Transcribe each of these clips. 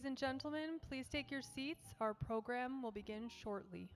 and gentlemen, please take your seats. Our program will begin shortly.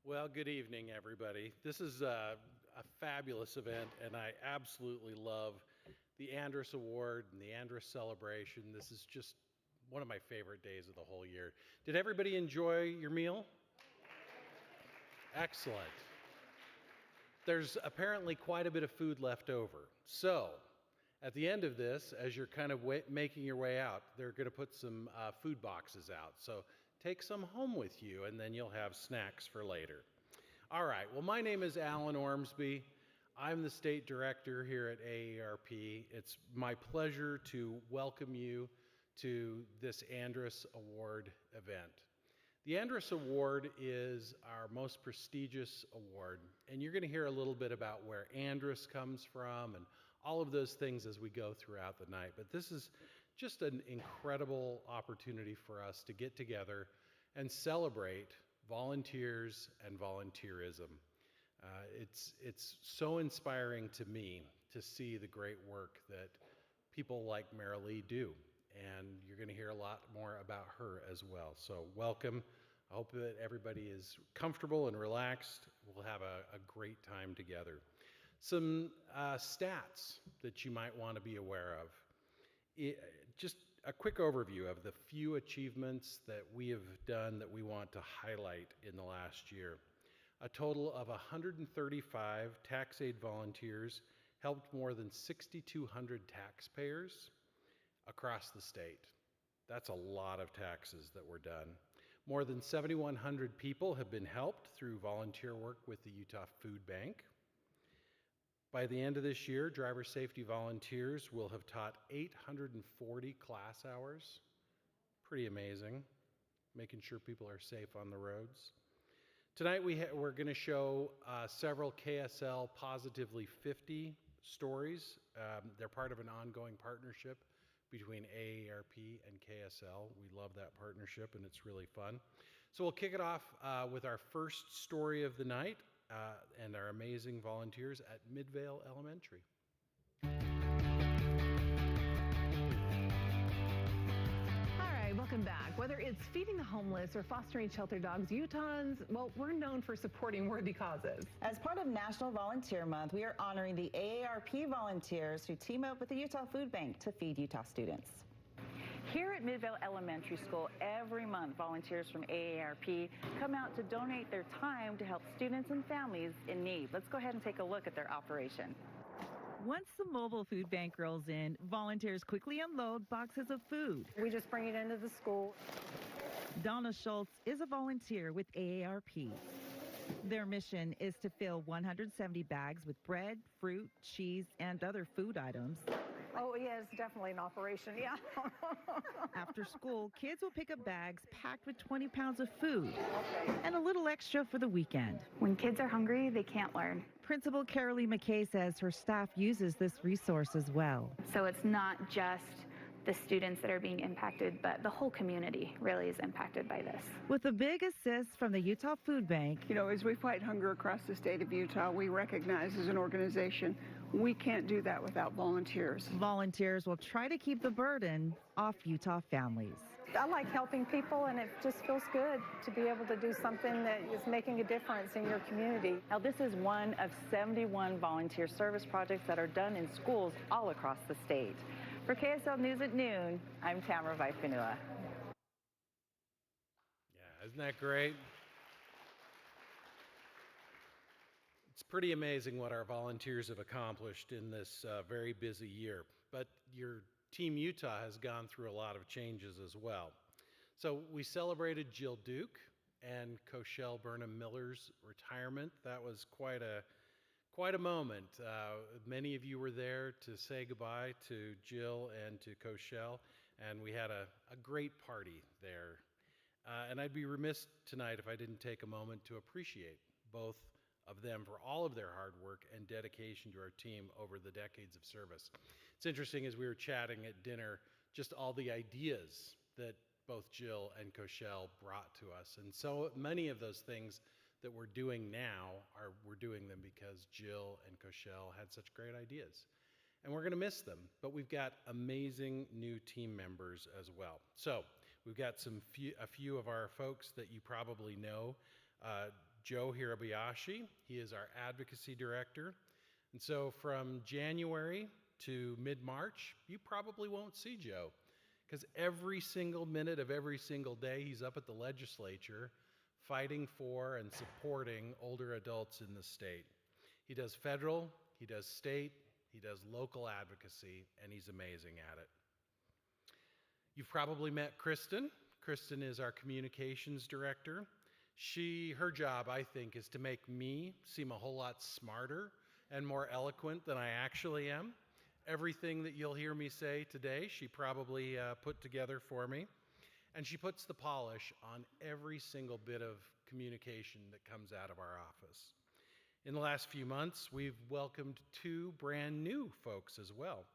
Well, good evening, everybody. This is a fabulous event, and I absolutely love the Andrus Award and the Andrus celebration. This is just one of my favorite days of the whole year. Did everybody enjoy your meal? Excellent. There's apparently quite a bit of food left over. So, at the end of this, as you're kind of making your way out, they're going to put some food boxes out. So take some home with you, and then you'll have snacks for later. All right, well, my name is Alan Ormsby. I'm the state director here at AARP. It's my pleasure to welcome you to this Andrus Award event. The Andrus Award is our most prestigious award, and you're going to hear a little bit about where Andrus comes from and all of those things as we go throughout the night. But this is just an incredible opportunity for us to get together and celebrate volunteers and volunteerism. It's so inspiring to me to see the great work that people like Marilee do. And you're going to hear a lot more about her as well. So welcome. I hope that everybody is comfortable and relaxed. We'll have a great time together. Some stats that you might want to be aware of. Just a quick overview of the few achievements that we have done that we want to highlight in the last year. A total of 135 tax aid volunteers helped more than 6,200 taxpayers across the state. That's a lot of taxes that were done. More than 7,100 people have been helped through volunteer work with the Utah Food Bank. By the end of this year, driver safety volunteers will have taught 840 class hours. Pretty amazing, making sure people are safe on the roads. Tonight we're going to show several KSL Positively 50 stories. They're part of an ongoing partnership between AARP and KSL. We love that partnership, and it's really fun. So we'll kick it off with our first story of the night and our amazing volunteers at Midvale Elementary. Welcome back. Whether it's feeding the homeless or fostering shelter dogs, Utahns, well, we're known for supporting worthy causes. As part of National Volunteer Month, we are honoring the AARP volunteers who team up with the Utah Food Bank to feed Utah students. Here at Midvale Elementary School, every month, volunteers from AARP come out to donate their time to help students and families in need. Let's go ahead and take a look at their operation. Once the mobile food bank rolls in, volunteers quickly unload boxes of food. We just bring it into the school. Donna Schultz is a volunteer with AARP. Their mission is to fill 170 bags with bread, fruit, cheese, and other food items. Oh, yeah, it's definitely an operation, yeah. After school, kids will pick up bags packed with 20 pounds of food and a little extra for the weekend. When kids are hungry, they can't learn. Principal Carolee McKay says her staff uses this resource as well. So it's not just the students that are being impacted, but the whole community really is impacted by this. With a big assist from the Utah Food Bank. You know, as we fight hunger across the state of Utah, we recognize as an organization we can't do that without volunteers. Volunteers will try to keep the burden off Utah families. I like helping people, and it just feels good to be able to do something that is making a difference in your community. Now, this is one of 71 volunteer service projects that are done in schools all across the state. For KSL News at noon, I'm Tamara Vaifanua. Yeah, isn't that great? It's pretty amazing what our volunteers have accomplished in this very busy year. But your Team Utah has gone through a lot of changes as well. So we celebrated Jill Duke and Cochelle Burnham Miller's retirement. That was quite a moment. Many of you were there to say goodbye to Jill and to Cochelle, and we had a great party there. And I'd be remiss tonight if I didn't take a moment to appreciate both of them for all of their hard work and dedication to our team over the decades of service. It's interesting, as we were chatting at dinner, just all the ideas that both Jill and Cochelle brought to us. And so many of those things that we're doing now, we're doing them because Jill and Cochelle had such great ideas. And we're gonna miss them, but we've got amazing new team members as well. So we've got a few of our folks that you probably know. Joe Hirabayashi, he is our advocacy director. And so from January to mid-March, you probably won't see Joe, because every single minute of every single day he's up at the legislature fighting for and supporting older adults in the state. He does federal, he does state, he does local advocacy, and he's amazing at it. You've probably met Kristen. Kristen is our communications director. Her job, I think, is to make me seem a whole lot smarter and more eloquent than I actually am. Everything that you'll hear me say today, she probably put together for me. And she puts the polish on every single bit of communication that comes out of our office. In the last few months, we've welcomed 2 brand new folks as well.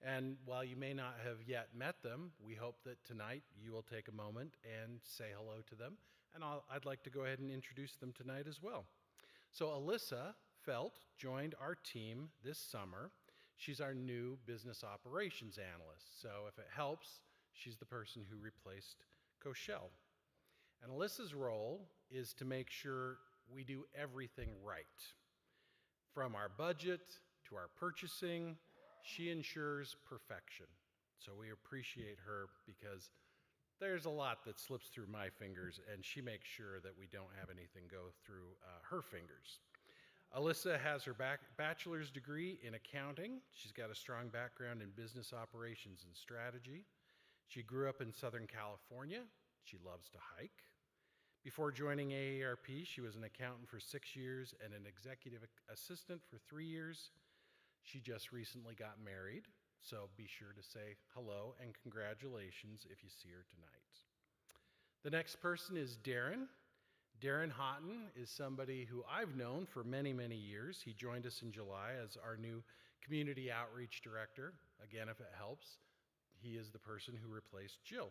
And while you may not have yet met them, we hope that tonight you will take a moment and say hello to them. And I'd like to go ahead and introduce them tonight as well. So Alyssa Felt joined our team this summer. She's our new business operations analyst. So if it helps, she's the person who replaced Cochelle. And Alyssa's role is to make sure we do everything right. From our budget to our purchasing, she ensures perfection. So we appreciate her because there's a lot that slips through my fingers, and she makes sure that we don't have anything go through her fingers. Alyssa has her bachelor's degree in accounting. She's got a strong background in business operations and strategy. She grew up in Southern California. She loves to hike. Before joining AARP, she was an accountant for 6 years and an executive assistant for 3 years. She just recently got married. So be sure to say hello and congratulations if you see her tonight. The next person is Darren. Darren Houghton is somebody who I've known for many, many years. He joined us in July as our new community outreach director. Again, if it helps, he is the person who replaced Jill.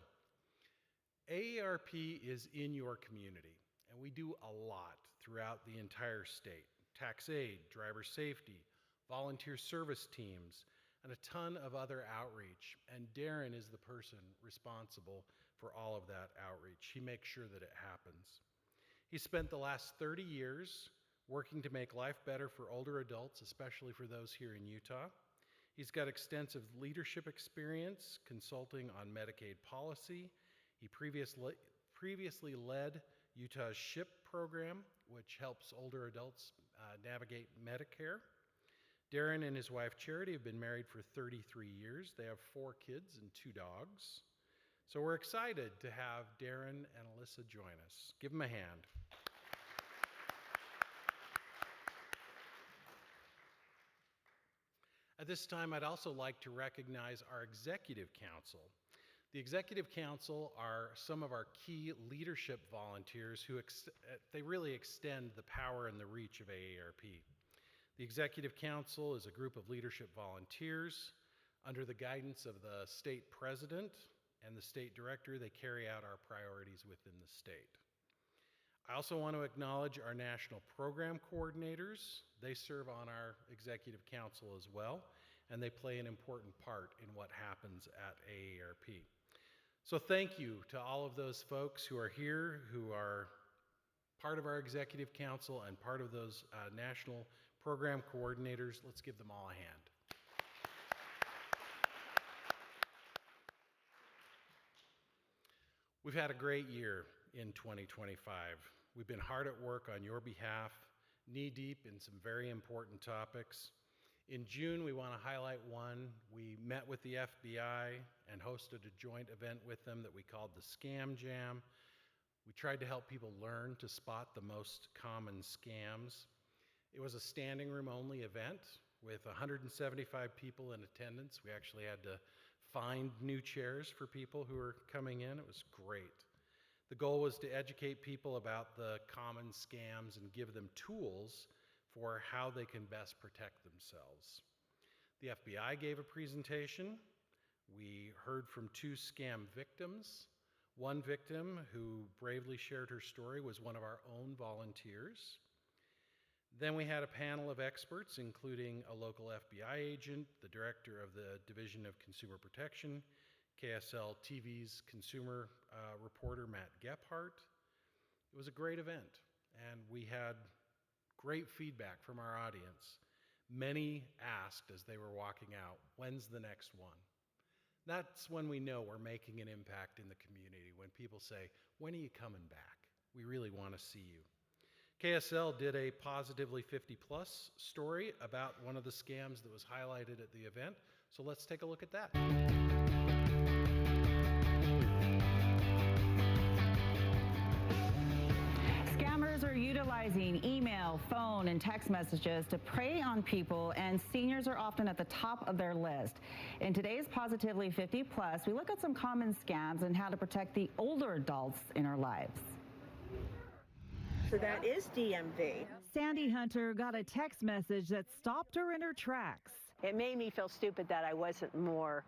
AARP is in your community, and we do a lot throughout the entire state. Tax aid, driver safety, volunteer service teams, and a ton of other outreach. And Darren is the person responsible for all of that outreach. He makes sure that it happens. He spent the last 30 years working to make life better for older adults, especially for those here in Utah. He's got extensive leadership experience consulting on Medicaid policy. He previously led Utah's SHIP program, which helps older adults navigate Medicare. Darren and his wife Charity have been married for 33 years. They have 4 kids and 2 dogs. So we're excited to have Darren and Alyssa join us. Give them a hand. At this time, I'd also like to recognize our Executive Council. The Executive Council are some of our key leadership volunteers who they really extend the power and the reach of AARP. The Executive Council is a group of leadership volunteers. Under the guidance of the state president and the state director, they carry out our priorities within the state. I also want to acknowledge our national program coordinators. They serve on our Executive Council as well, and they play an important part in what happens at AARP. So thank you to all of those folks who are here, who are part of our Executive Council and part of those national program coordinators. Let's give them all a hand. We've had a great year in 2025. We've been hard at work on your behalf, knee-deep in some very important topics. In June, we want to highlight one. We met with the FBI and hosted a joint event with them that we called the Scam Jam. We tried to help people learn to spot the most common scams. It was a standing room only event with 175 people in attendance. We actually had to find new chairs for people who were coming in. It was great. The goal was to educate people about the common scams and give them tools for how they can best protect themselves. The FBI gave a presentation. We heard from 2 scam victims. One victim who bravely shared her story was one of our own volunteers. Then we had a panel of experts, including a local FBI agent, the director of the Division of Consumer Protection, KSL TV's consumer reporter, Matt Gephardt. It was a great event, and we had great feedback from our audience. Many asked as they were walking out, when's the next one? That's when we know we're making an impact in the community, when people say, when are you coming back? We really want to see you. KSL did a Positively 50+ story about one of the scams that was highlighted at the event, so let's take a look at that. Scammers are utilizing email, phone, and text messages to prey on people, and seniors are often at the top of their list. In today's Positively 50+, we look at some common scams and how to protect the older adults in our lives. So that is DMV. Sandy Hunter got a text message that stopped her in her tracks. It made me feel stupid that I wasn't more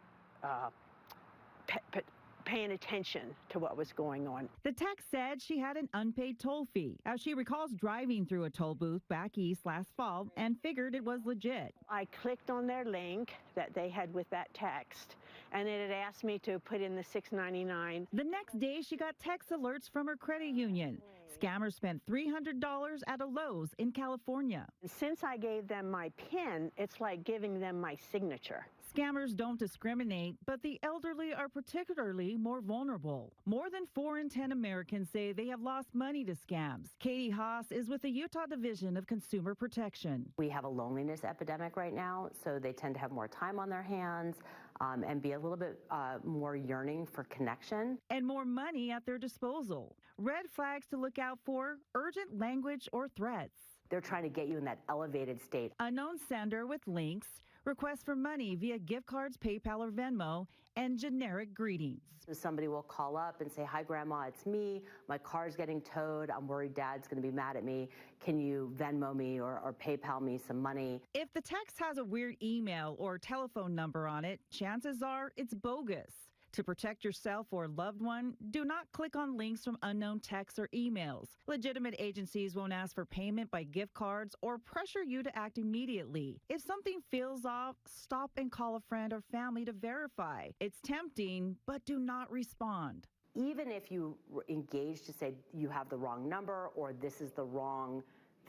paying attention to what was going on. The text said she had an unpaid toll fee, as she recalls driving through a toll booth back east last fall and figured it was legit. I clicked on their link that they had with that text, and it had asked me to put in the $6.99. The next day, she got text alerts from her credit union. Scammers spent $300 at a Lowe's in California. Since I gave them my PIN, it's like giving them my signature. Scammers don't discriminate, but the elderly are particularly more vulnerable. More than 4 in 10 Americans say they have lost money to scams. Katie Haas is with the Utah Division of Consumer Protection. We have a loneliness epidemic right now, so they tend to have more time on their hands and be a little bit more yearning for connection. And more money at their disposal. Red flags to look out for: urgent language or threats. They're trying to get you in that elevated state. Unknown sender with links, requests for money via gift cards, PayPal, or Venmo, and generic greetings. So somebody will call up and say, "Hi, Grandma, it's me. My car's getting towed. I'm worried Dad's going to be mad at me. Can you Venmo me or PayPal me some money?" If the text has a weird email or telephone number on it, chances are it's bogus. To protect yourself or loved one, do not click on links from unknown texts or emails. Legitimate agencies won't ask for payment by gift cards or pressure you to act immediately. If something feels off, stop and call a friend or family to verify. It's tempting, but do not respond. Even if you engage to say you have the wrong number or this is the wrong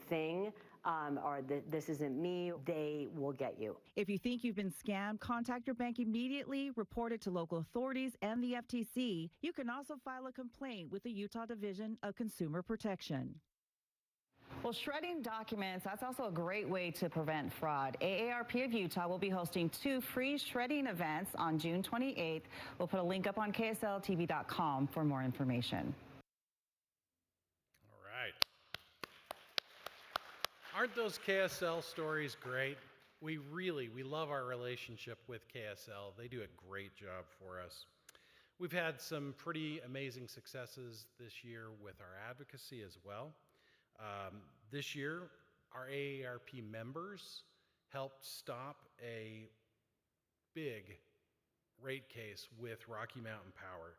thing, or this isn't me, they will get you. If you think you've been scammed, contact your bank immediately, report it to local authorities and the FTC. You can also file a complaint with the Utah Division of Consumer Protection. Well, shredding documents, that's also a great way to prevent fraud. AARP of Utah will be hosting 2 free shredding events on June 28th. We'll put a link up on KSLTV.com for more information. All right. Aren't those KSL stories great? We love our relationship with KSL. They do a great job for us. We've had some pretty amazing successes this year with our advocacy as well. This year, our AARP members helped stop a big rate case with Rocky Mountain Power.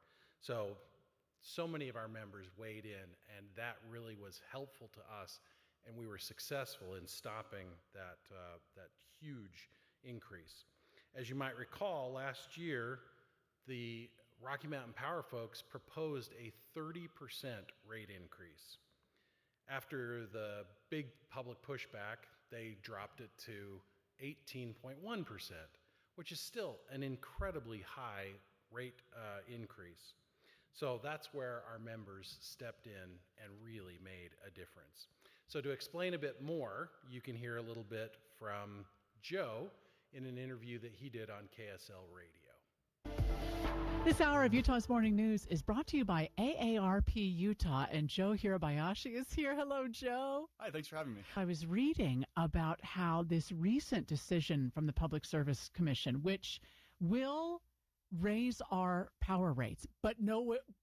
So many of our members weighed in, and that really was helpful to us, and we were successful in stopping that huge increase. As you might recall, last year, the Rocky Mountain Power folks proposed a 30% rate increase. After the big public pushback, they dropped it to 18.1%, which is still an incredibly high rate increase. So that's where our members stepped in and really made a difference. So to explain a bit more, you can hear a little bit from Joe in an interview that he did on KSL Radio. This hour of Utah's Morning News is brought to you by AARP Utah, and Joe Hirabayashi is here. Hello, Joe. Hi, thanks for having me. I was reading about how this recent decision from the Public Service Commission, which will raise our power rates, but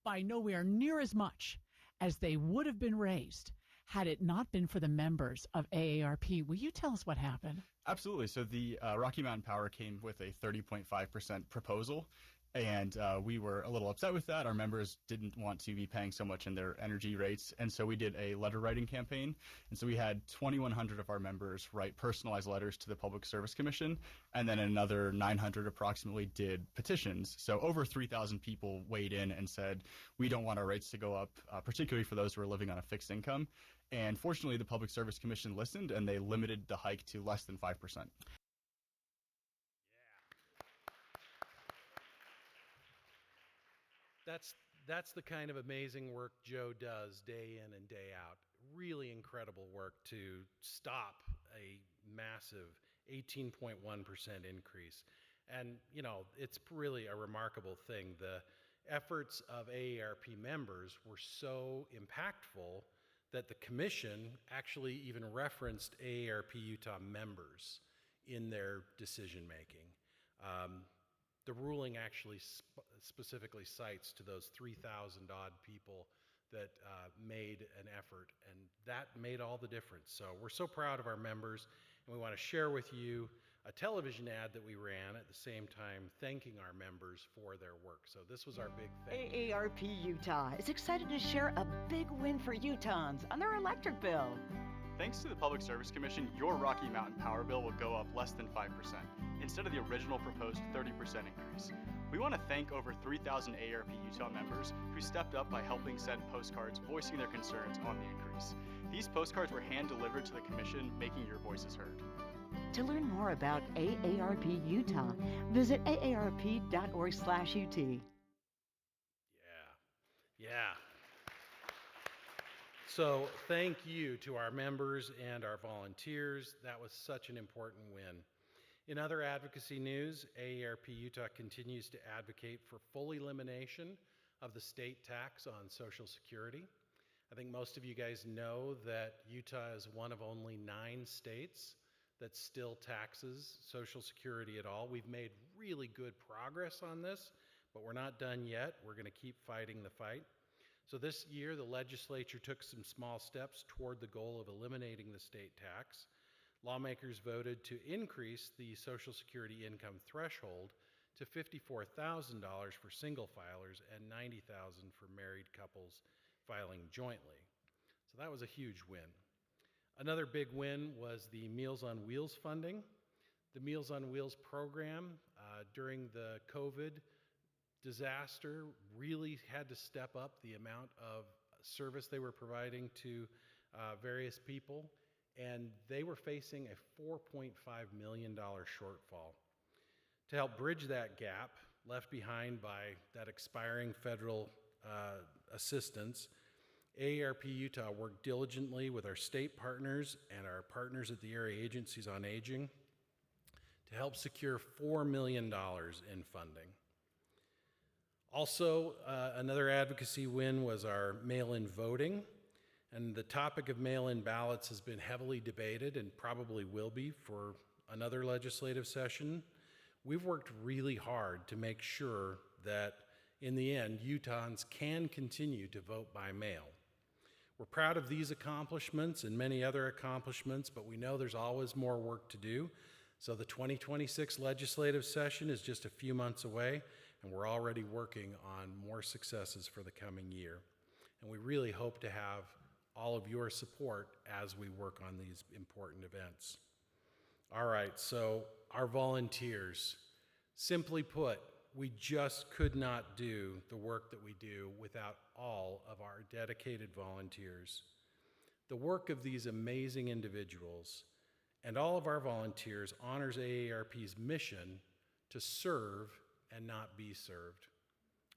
by nowhere near as much as they would have been raised had it not been for the members of AARP. Will you tell us what happened? Absolutely. So the Rocky Mountain Power came with a 30.5% proposal, and we were a little upset with that. Our members didn't want to be paying so much in their energy rates, and so we did a letter writing campaign. And so we had 2,100 of our members write personalized letters to the Public Service Commission, and then another 900 approximately did petitions. So over 3,000 people weighed in and said, we don't want our rates to go up, particularly for those who are living on a fixed income. And fortunately, the Public Service Commission listened, and they limited the hike to less than 5%. That's the kind of amazing work Joe does day in and day out. Really incredible work to stop a massive 18.1% increase. And, you know, it's really a remarkable thing. The efforts of AARP members were so impactful that the commission actually even referenced AARP Utah members in their decision making. The ruling actually specifically cites to those 3,000 odd people that made an effort, and that made all the difference. So we're so proud of our members, and we want to share with you a television ad that we ran at the same time thanking our members for their work. So this was our big thing. AARP Utah is excited to share a big win for Utahns on their electric bill. Thanks to the Public Service Commission, your Rocky Mountain Power bill will go up less than 5%, instead of the original proposed 30% increase. We want to thank over 3,000 AARP Utah members who stepped up by helping send postcards voicing their concerns on the increase. These postcards were hand-delivered to the Commission, making your voices heard. To learn more about AARP Utah, visit aarp.org/UT. Yeah. So thank you to our members and our volunteers. That was such an important win. In other advocacy news, AARP Utah continues to advocate for full elimination of the state tax on Social Security. I think most of you guys know that Utah is one of only 9 states that still taxes Social Security at all. We've made really good progress on this, but we're not done yet. We're going to keep fighting the fight. So this year, the legislature took some small steps toward the goal of eliminating the state tax. Lawmakers voted to increase the Social Security income threshold to $54,000 for single filers and $90,000 for married couples filing jointly. So that was a huge win. Another big win was the Meals on Wheels funding. The Meals on Wheels program during the COVID disaster really had to step up the amount of service they were providing to various people, and they were facing a $4.5 million shortfall. To help bridge that gap left behind by that expiring federal assistance, AARP Utah worked diligently with our state partners and our partners at the Area Agencies on Aging to help secure $4 million in funding. Also, another advocacy win was our mail-in voting, and the topic of mail-in ballots has been heavily debated and probably will be for another legislative session, we've worked really hard to make sure that in the end, Utahns can continue to vote by mail. We're proud of these accomplishments and many other accomplishments, but we know there's always more work to do. So the 2026 legislative session is just a few months away, and we're already working on more successes for the coming year. And we really hope to have all of your support as we work on these important events. All right, so our volunteers. Simply put, we just could not do the work that we do without all of our dedicated volunteers. The work of these amazing individuals and all of our volunteers honors AARP's mission to serve and not be served.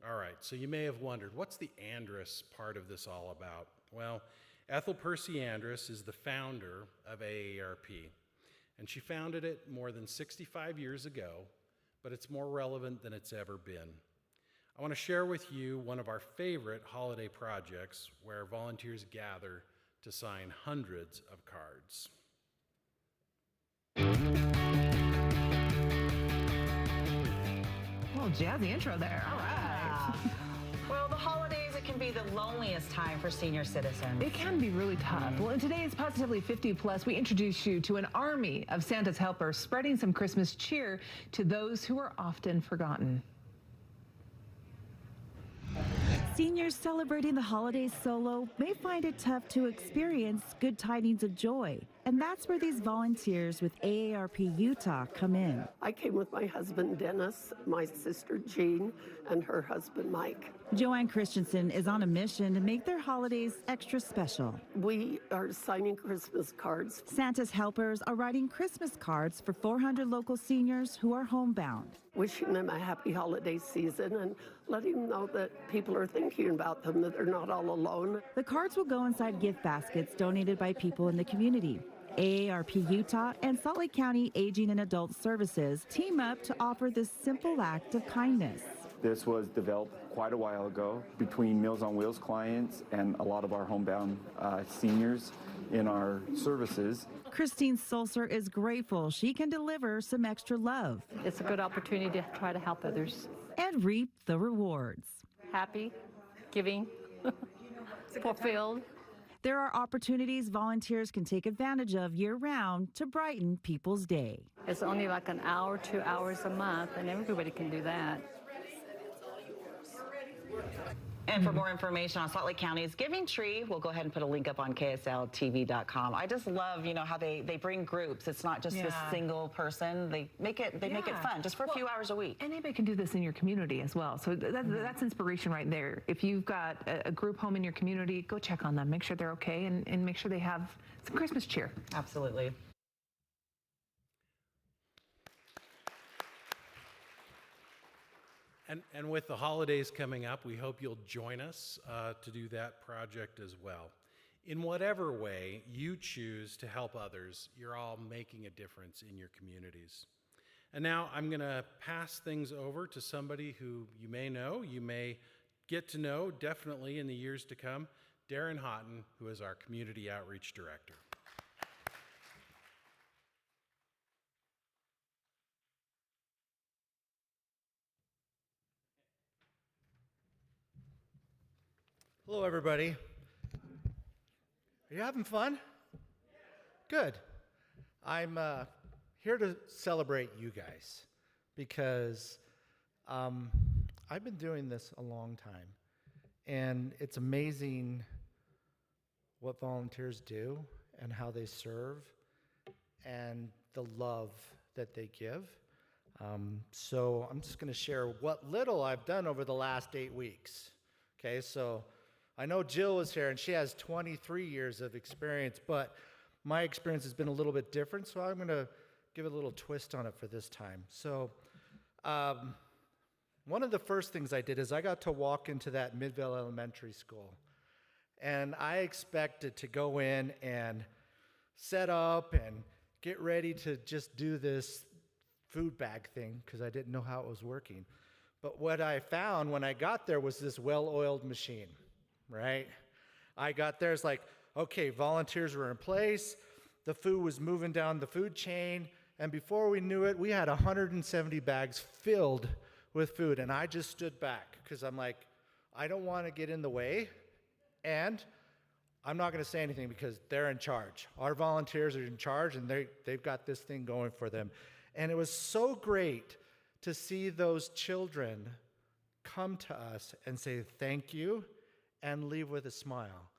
All right, so you may have wondered, what's the Andrus part of this all about? Well, Ethel Percy Andrus is the founder of AARP, and she founded it more than 65 years ago, but it's more relevant than it's ever been. I want to share with you one of our favorite holiday projects where volunteers gather to sign hundreds of cards. Well, jazzy intro there. All right. Well, the holidays, it can be the loneliest time for senior citizens. It can be really tough. Well, in today's Positively 50 Plus, we introduce you to an army of Santa's helpers spreading some Christmas cheer to those who are often forgotten. Seniors celebrating the holidays solo may find it tough to experience good tidings of joy. And that's where these volunteers with AARP Utah come in. I came with my husband, Dennis, my sister, Jean, and her husband, Mike. Joanne Christensen is on a mission to make their holidays extra special. We are signing Christmas cards. Santa's helpers are writing Christmas cards for 400 local seniors who are homebound. Wishing them a happy holiday season and letting them know that people are thinking about them, that they're not all alone. The cards will go inside gift baskets donated by people in the community. AARP Utah and Salt Lake County Aging and Adult Services team up to offer this simple act of kindness. This was developed quite a while ago between Meals on Wheels clients and a lot of our homebound seniors in our services. Christine Sulzer is grateful she can deliver some extra love. It's a good opportunity to try to help others. And reap the rewards. Happy, giving, fulfilled. There are opportunities volunteers can take advantage of year-round to brighten people's day. It's only like an hour, 2 hours a month, and everybody can do that. And for more information on Salt Lake County's Giving Tree, we'll go ahead and put a link up on KSLTV.com. I just love, how they bring groups. It's not just this single person. They make it fun, just for a few hours a week. Anybody can do this in your community as well. So that's inspiration right there. If you've got a group home in your community, go check on them. Make sure they're okay and make sure they have some Christmas cheer. Absolutely. And with the holidays coming up, we hope you'll join us to do that project as well. In whatever way you choose to help others, you're all making a difference in your communities. And now I'm going to pass things over to somebody who you may get to know definitely in the years to come, Darren Houghton, who is our Community Outreach Director. Hello, everybody. Are you having fun? Good. I'm here to celebrate you guys because I've been doing this a long time, and it's amazing what volunteers do and how they serve and the love that they give. So I'm just going to share what little I've done over the last 8 weeks. Okay, so I know Jill is here, and she has 23 years of experience, but my experience has been a little bit different, so I'm going to give a little twist on it for this time. So one of the first things I did is I got to walk into that Midvale Elementary School, and I expected to go in and set up and get ready to just do this food bag thing because I didn't know how it was working. But what I found when I got there was this well-oiled machine. Right? I got there, it's like, okay, volunteers were in place, the food was moving down the food chain, and before we knew it, we had 170 bags filled with food, and I just stood back because I'm like, I don't want to get in the way, and I'm not going to say anything because they're in charge. Our volunteers are in charge, and they've got this thing going for them. And it was so great to see those children come to us and say thank you and leave with a smile.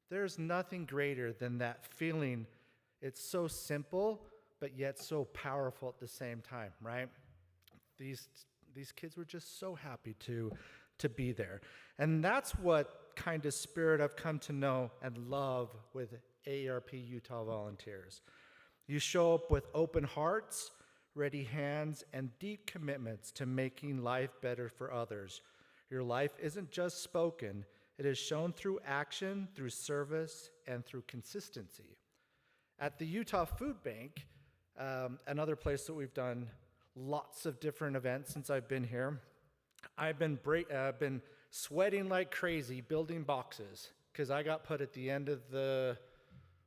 There's nothing greater than that feeling. It's so simple, but yet so powerful at the same time, right? These kids were just so happy to be there. And that's what kind of spirit I've come to know and love with AARP Utah volunteers. You show up with open hearts, ready hands, and deep commitments to making life better for others. Your life isn't just spoken, it is shown through action, through service, and through consistency. At the Utah Food Bank, another place that we've done lots of different events since I've been here, I've been sweating like crazy building boxes because I got put at the end of the,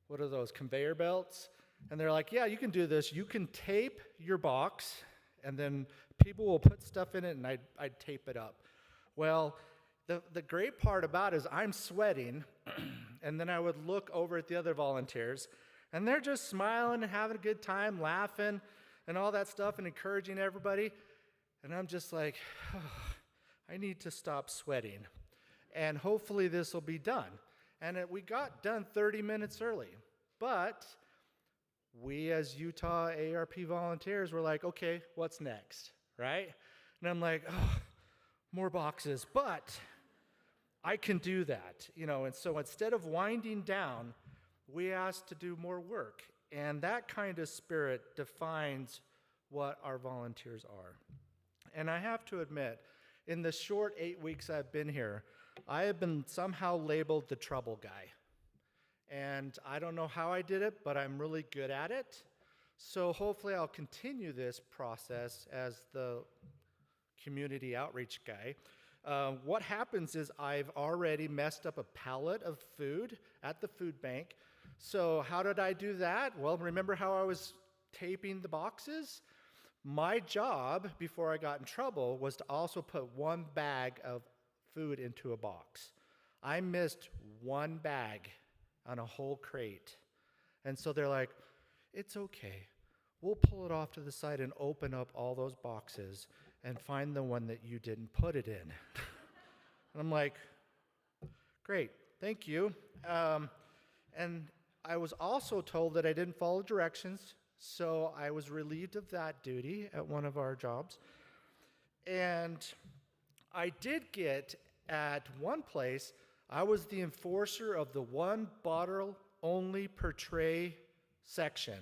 what are those, conveyor belts? And they're like, yeah, you can do this. You can tape your box, and then people will put stuff in it, and I'd tape it up. Well, the great part about it is I'm sweating, and then I would look over at the other volunteers, and they're just smiling and having a good time, laughing, and all that stuff, and encouraging everybody. And I'm just like, oh, I need to stop sweating. And hopefully this will be done. And we got done 30 minutes early. But we as Utah AARP volunteers were like, okay, what's next, right? And I'm like, oh, more boxes. But I can do that, And so instead of winding down, we asked to do more work. And that kind of spirit defines what our volunteers are. And I have to admit, in the short 8 weeks I've been here, I have been somehow labeled the trouble guy. And I don't know how I did it, but I'm really good at it. So hopefully I'll continue this process as the community outreach guy. What happens is I've already messed up a pallet of food at the food bank. So how did I do that? Well, remember how I was taping the boxes? My job, before I got in trouble, was to also put one bag of food into a box. I missed one bag on a whole crate. And so they're like, it's okay. We'll pull it off to the side and open up all those boxes and find the one that you didn't put it in. And I'm like, great, thank you. And I was also told that I didn't follow directions. So I was relieved of that duty at one of our jobs. And I did get, at one place, I was the enforcer of the one bottle only per tray section.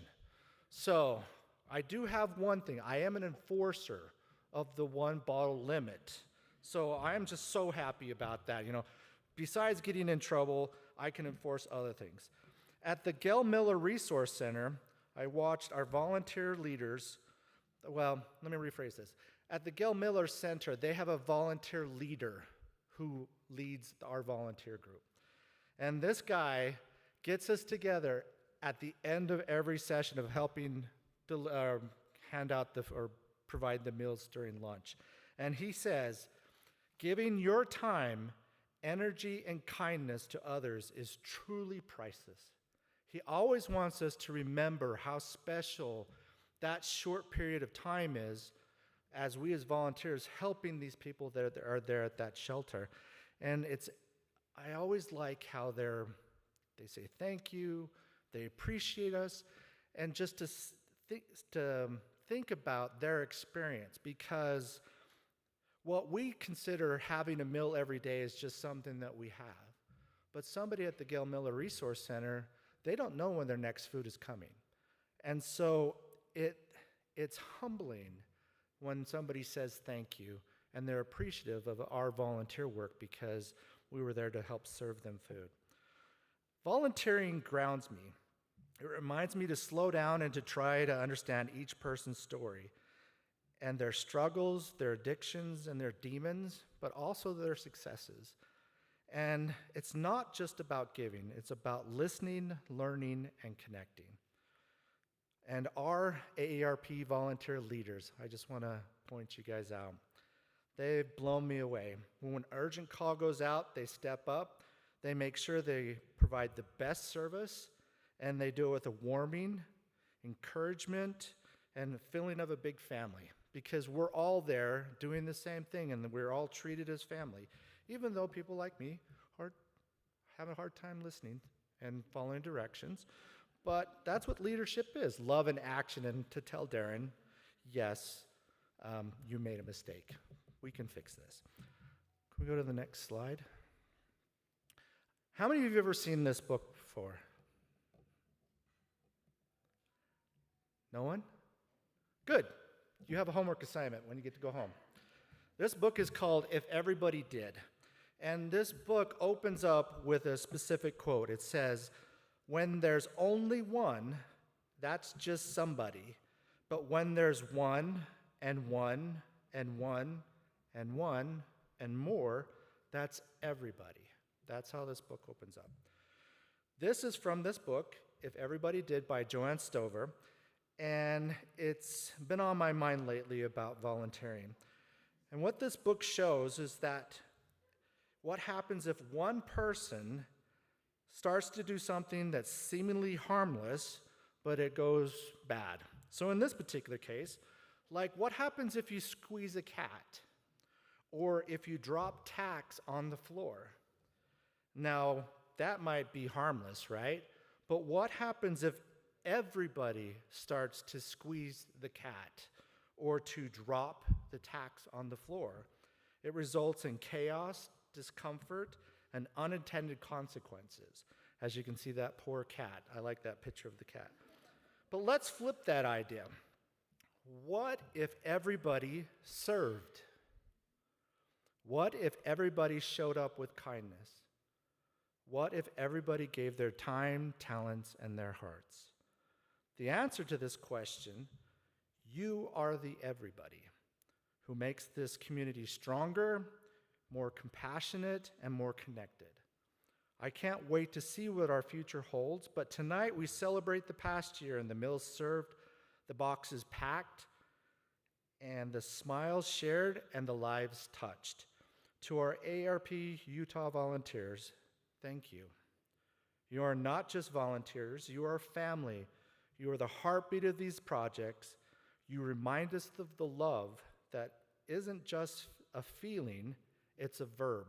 So I do have one thing. I am an enforcer of the one bottle limit. So I am just so happy about that. Besides getting in trouble, I can enforce other things. At the Gail Miller Resource Center, I watched our volunteer leaders, well, let me rephrase this. At the Gail Miller Center, they have a volunteer leader who leads our volunteer group. And this guy gets us together at the end of every session of helping hand out or provide the meals during lunch. And he says, giving your time, energy, and kindness to others is truly priceless. He always wants us to remember how special that short period of time is as we as volunteers helping these people that are there at that shelter. And I always like how they say thank you, they appreciate us, and just to think about their experience, because what we consider having a meal every day is just something that we have. But somebody at the Gail Miller Resource Center, they don't know when their next food is coming. And so it's humbling when somebody says thank you and they're appreciative of our volunteer work because we were there to help serve them food. Volunteering grounds me. It reminds me to slow down and to try to understand each person's story and their struggles, their addictions, and their demons, but also their successes. And it's not just about giving, it's about listening, learning, and connecting. And our AARP volunteer leaders, I just want to point you guys out. They've blown me away. When an urgent call goes out, they step up. They make sure they provide the best service, and they do it with a warming, encouragement, and a feeling of a big family, because we're all there doing the same thing, and we're all treated as family, even though people like me have a hard time listening and following directions. But that's what leadership is, love and action, and to tell Darren, yes, you made a mistake. We can fix this. Can we go to the next slide? How many of you have ever seen this book before? No one? Good. You have a homework assignment when you get to go home. This book is called If Everybody Did. And this book opens up with a specific quote. It says, "When there's only one, that's just somebody. But when there's one and one and one and one and more, that's everybody." That's how this book opens up. This is from this book, If Everybody Did, by Joanne Stover. And it's been on my mind lately about volunteering. And what this book shows is that what happens if one person starts to do something that's seemingly harmless, but it goes bad. So in this particular case, like what happens if you squeeze a cat? Or if you drop tacks on the floor? Now, that might be harmless, right? But what happens if everybody starts to squeeze the cat or to drop the tacks on the floor? It results in chaos, discomfort, and unintended consequences. As you can see, that poor cat. I like that picture of the cat. But let's flip that idea. What if everybody served? What if everybody showed up with kindness? What if everybody gave their time, talents, and their hearts? The answer to this question, you are the everybody who makes this community stronger, more compassionate, and more connected. I can't wait to see what our future holds, but tonight we celebrate the past year and the meals served, the boxes packed, and the smiles shared and the lives touched. To our AARP Utah volunteers, thank you. You are not just volunteers, you are family. You are the heartbeat of these projects. You remind us of the love that isn't just a feeling, it's a verb.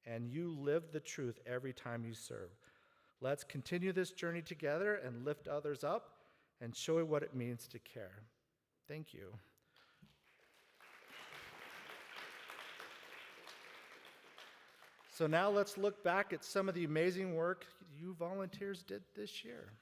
And you live the truth every time you serve. Let's continue this journey together and lift others up and show what it means to care. Thank you. So now let's look back at some of the amazing work you volunteers did this year.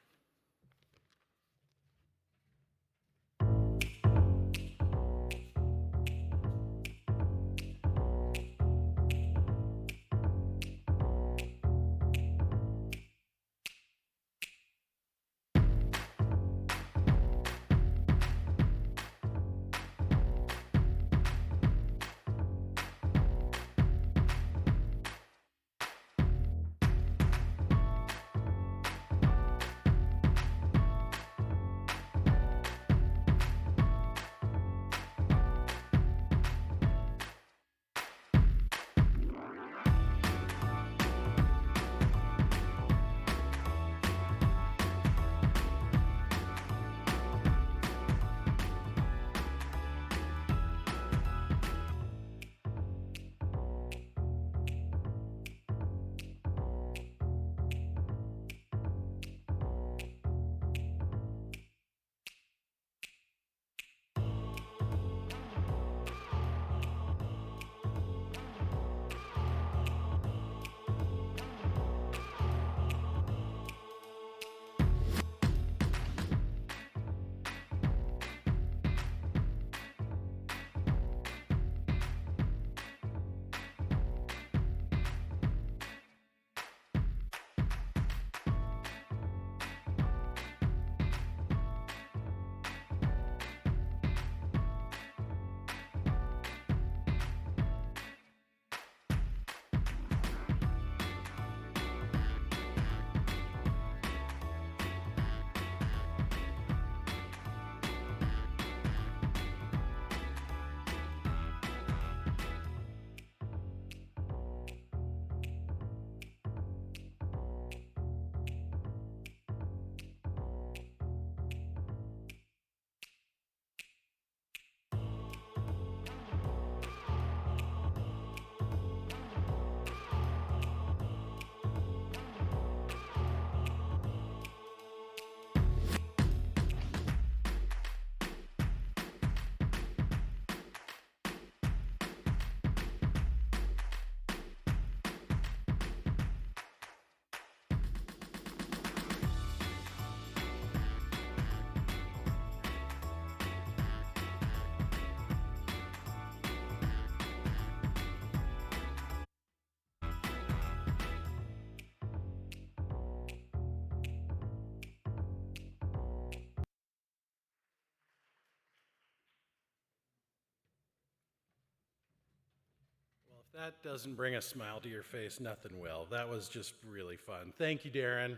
That doesn't bring a smile to your face, nothing will. That was just really fun. Thank you, Darren.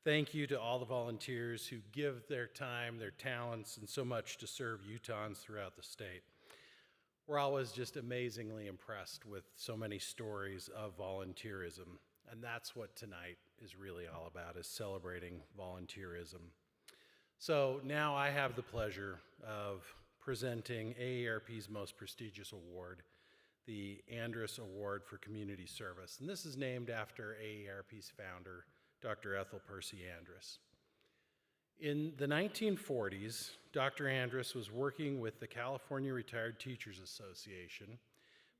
Thank you to all the volunteers who give their time, their talents, and so much to serve Utahns throughout the state. We're always just amazingly impressed with so many stories of volunteerism, and that's what tonight is really all about, is celebrating volunteerism. So now I have the pleasure of presenting AARP's most prestigious award, the Andrus Award for Community Service. And this is named after AARP's founder, Dr. Ethel Percy Andrus. In the 1940s, Dr. Andrus was working with the California Retired Teachers Association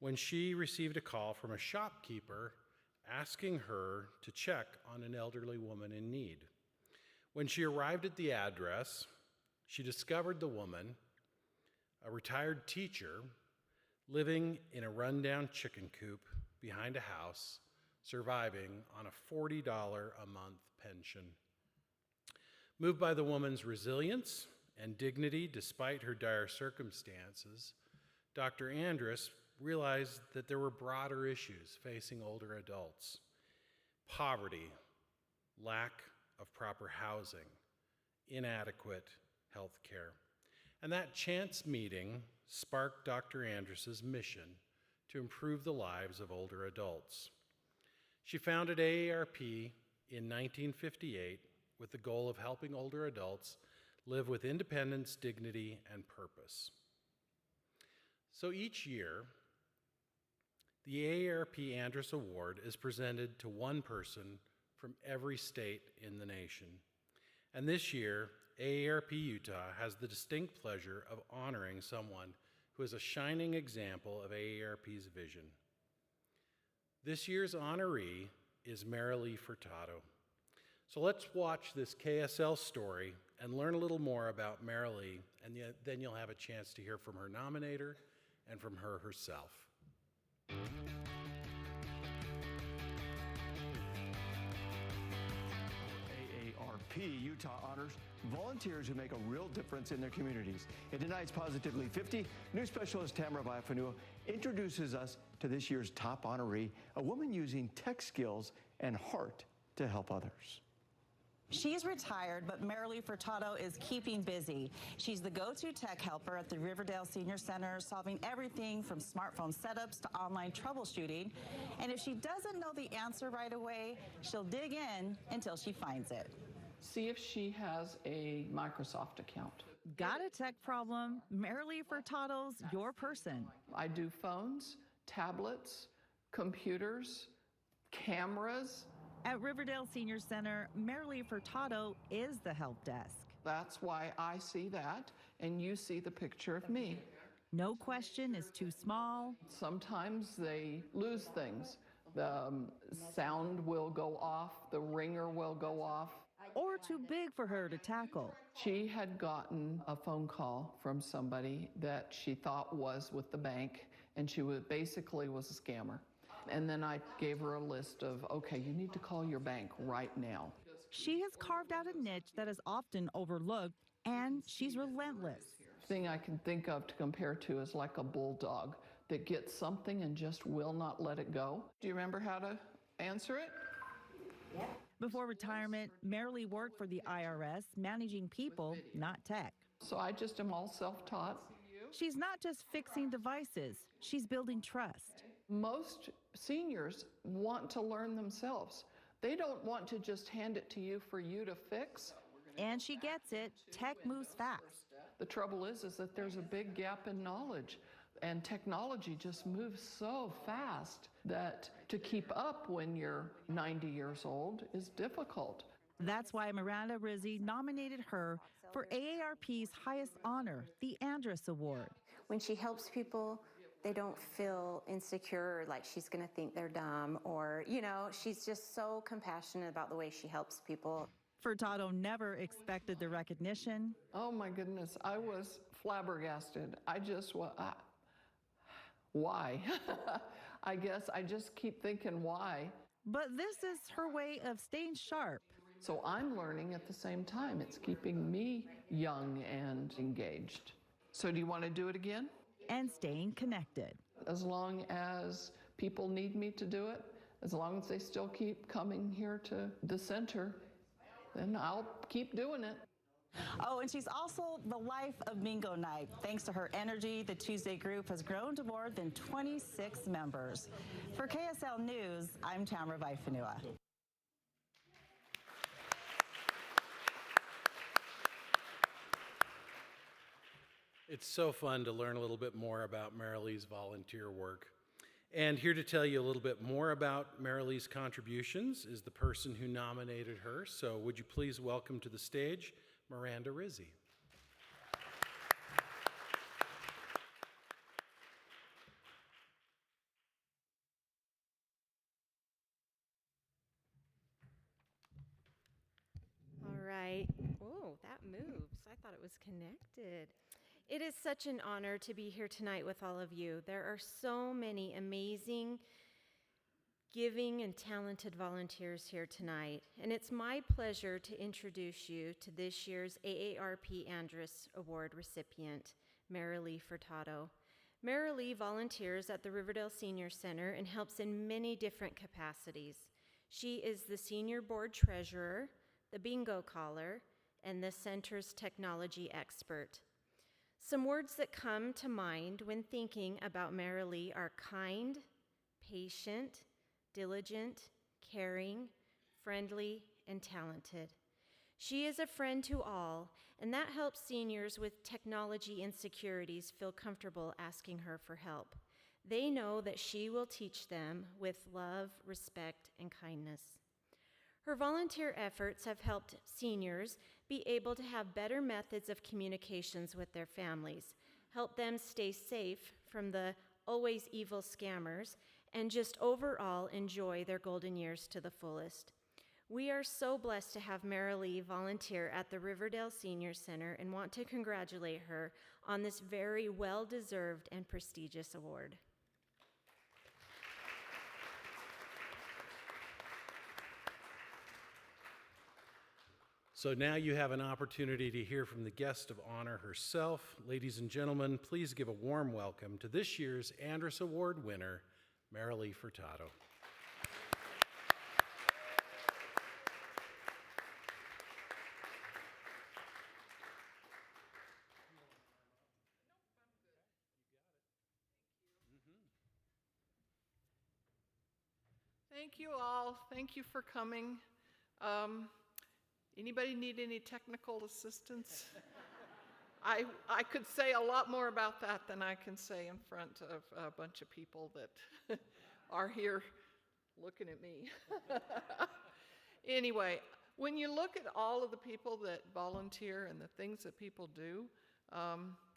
when she received a call from a shopkeeper asking her to check on an elderly woman in need. When she arrived at the address, she discovered the woman, a retired teacher, living in a rundown chicken coop behind a house, surviving on a $40 a month pension. Moved by the woman's resilience and dignity despite her dire circumstances, Dr. Andrus realized that there were broader issues facing older adults: poverty, lack of proper housing, inadequate health care. And that chance meeting sparked Dr. Andrus's mission to improve the lives of older adults. She founded AARP in 1958 with the goal of helping older adults live with independence, dignity, and purpose. So each year, the AARP Andrus Award is presented to one person from every state in the nation. And this year, AARP Utah has the distinct pleasure of honoring someone who is a shining example of AARP's vision. This year's honoree is Marilee Furtado. So let's watch this KSL story and learn a little more about Marilee, and then you'll have a chance to hear from her nominator and from her herself. AARP Utah honors volunteers who make a real difference in their communities. In tonight's Positively 50, news specialist Tamara Viafanua introduces us to this year's top honoree, a woman using tech skills and heart to help others. She's retired, but Marilee Furtado is keeping busy. She's the go-to tech helper at the Riverdale Senior Center, solving everything from smartphone setups to online troubleshooting. And if she doesn't know the answer right away, she'll dig in until she finds it. See if she has a Microsoft account. Got a tech problem? Marilee Furtado's your person. I do phones, tablets, computers, cameras. At Riverdale Senior Center, Marilee Furtado is the help desk. That's why I see that, and you see the picture of me. No question is too small. Sometimes they lose things. The sound will go off, the ringer will go off. Or too big for her to tackle. She had gotten a phone call from somebody that she thought was with the bank, and she basically was a scammer. And then I gave her a list of, okay, you need to call your bank right now. She has carved out a niche that is often overlooked, and she's relentless. Thing I can think of to compare to is like a bulldog that gets something and just will not let it go. Do you remember how to answer it? Yeah. Before retirement, Marilee worked for the IRS, managing people, not tech. So I just am all self-taught. She's not just fixing devices, she's building trust. Most seniors want to learn themselves. They don't want to just hand it to you for you to fix. And she gets it. Tech moves fast. The trouble is that there's a big gap in knowledge, and technology just moves so fast that to keep up when you're 90 years old is difficult. That's why Miranda Rizzi nominated her for AARP's highest honor, the Andrus Award. When she helps people, they don't feel insecure, like she's going to think they're dumb, or, you know, she's just so compassionate about the way she helps people. Furtado never expected the recognition. Oh my goodness, I was flabbergasted. Why? I guess I just keep thinking why. But this is her way of staying sharp. So I'm learning at the same time. It's keeping me young and engaged. So do you want to do it again? And staying connected. As long as people need me to do it, as long as they still keep coming here to the center, then I'll keep doing it. Oh, and she's also the life of Bingo Night. Thanks to her energy, the Tuesday group has grown to more than 26 members. For KSL News, I'm Tamara Vaifanua. It's so fun to learn a little bit more about Marilee's volunteer work. And here to tell you a little bit more about Marilee's contributions is the person who nominated her. So would you please welcome to the stage Miranda Rizzi. All right. Oh, that moves. I thought it was connected. It is such an honor to be here tonight with all of you. There are so many amazing, giving, and talented volunteers here tonight, and it's my pleasure to introduce you to this year's AARP Andrus Award recipient, Marilee Furtado. Marilee volunteers at the Riverdale Senior Center and helps in many different capacities. She is the senior board treasurer, the bingo caller, and the center's technology expert. Some words that come to mind when thinking about Marilee are kind, patient, diligent, caring, friendly, and talented. She is a friend to all, and that helps seniors with technology insecurities feel comfortable asking her for help. They know that she will teach them with love, respect, and kindness. Her volunteer efforts have helped seniors be able to have better methods of communications with their families, help them stay safe from the always evil scammers, and just overall enjoy their golden years to the fullest. We are so blessed to have Marilee volunteer at the Riverdale Senior Center and want to congratulate her on this very well-deserved and prestigious award. So now you have an opportunity to hear from the guest of honor herself. Ladies and gentlemen, please give a warm welcome to this year's Andrus Award winner, Marilee Furtado. Thank you all. Thank you for coming. Anybody need any technical assistance? I could say a lot more about that than I can say in front of a bunch of people that are here looking at me. Anyway, when you look at all of the people that volunteer and the things that people do,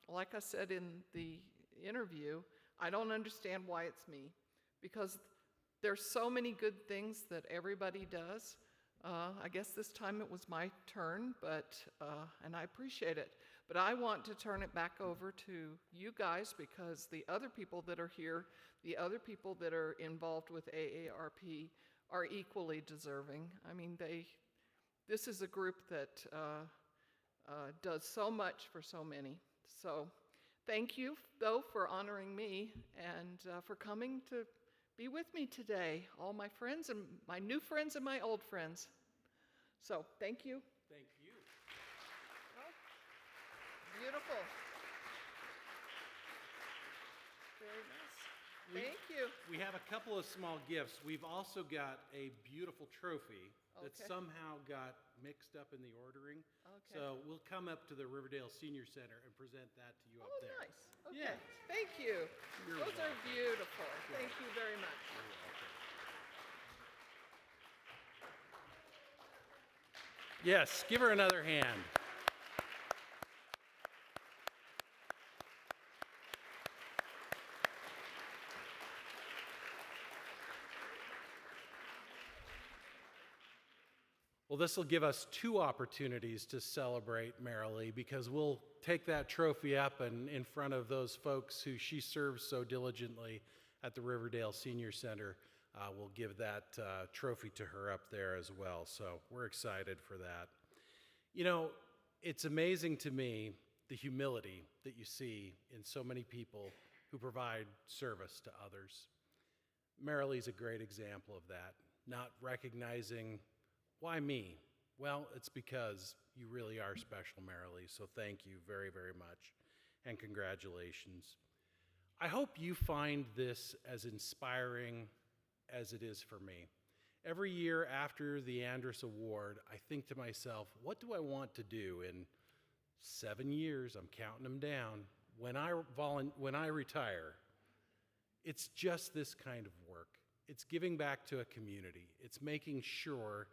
like I said in the interview, I don't understand why it's me, because there's so many good things that everybody does. I guess this time it was my turn, and I appreciate it. But I want to turn it back over to you guys, because the other people that are here, the other people that are involved with AARP are equally deserving. I mean, this is a group that does so much for so many. So thank you, though, for honoring me and for coming to be with me today, all my friends and my new friends and my old friends. So thank you. Thank you. Oh, beautiful. Very nice. Thank you. We have a couple of small gifts. We've also got a beautiful trophy that somehow got mixed up in the ordering. Okay. So we'll come up to the Riverdale Senior Center and present that to you up there. Oh, nice. Okay. Yeah. Thank you. You're Those are welcome. beautiful. Thank you very much. You're welcome. Yes, give her another hand. Well, this will give us two opportunities to celebrate Marilee, because we'll take that trophy up and in front of those folks who she serves so diligently at the Riverdale Senior Center. We'll give that trophy to her up there as well. So we're excited for that. You know, it's amazing to me the humility that you see in so many people who provide service to others. Marilee's a great example of that, not recognizing, why me? Well, it's because you really are special, Marilee, so thank you very, very much, and congratulations. I hope you find this as inspiring as it is for me. Every year after the Andrus Award, I think to myself, what do I want to do in 7 years? I'm counting them down. When I retire, it's just this kind of work. It's giving back to a community. It's making sure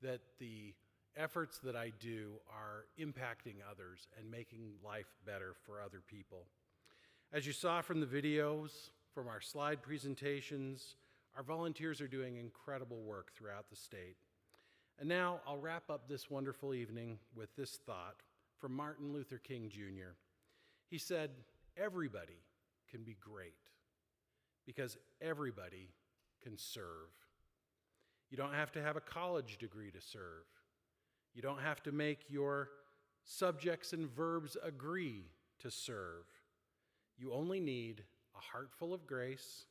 that the efforts that I do are impacting others and making life better for other people. As you saw from the videos, from our slide presentations, our volunteers are doing incredible work throughout the state. And now I'll wrap up this wonderful evening with this thought from Martin Luther King Jr. He said, everybody can be great because everybody can serve. You don't have to have a college degree to serve. You don't have to make your subjects and verbs agree to serve. You only need a heart full of grace.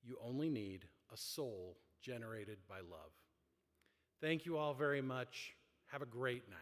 You only need a soul generated by love. Thank you all very much. Have a great night.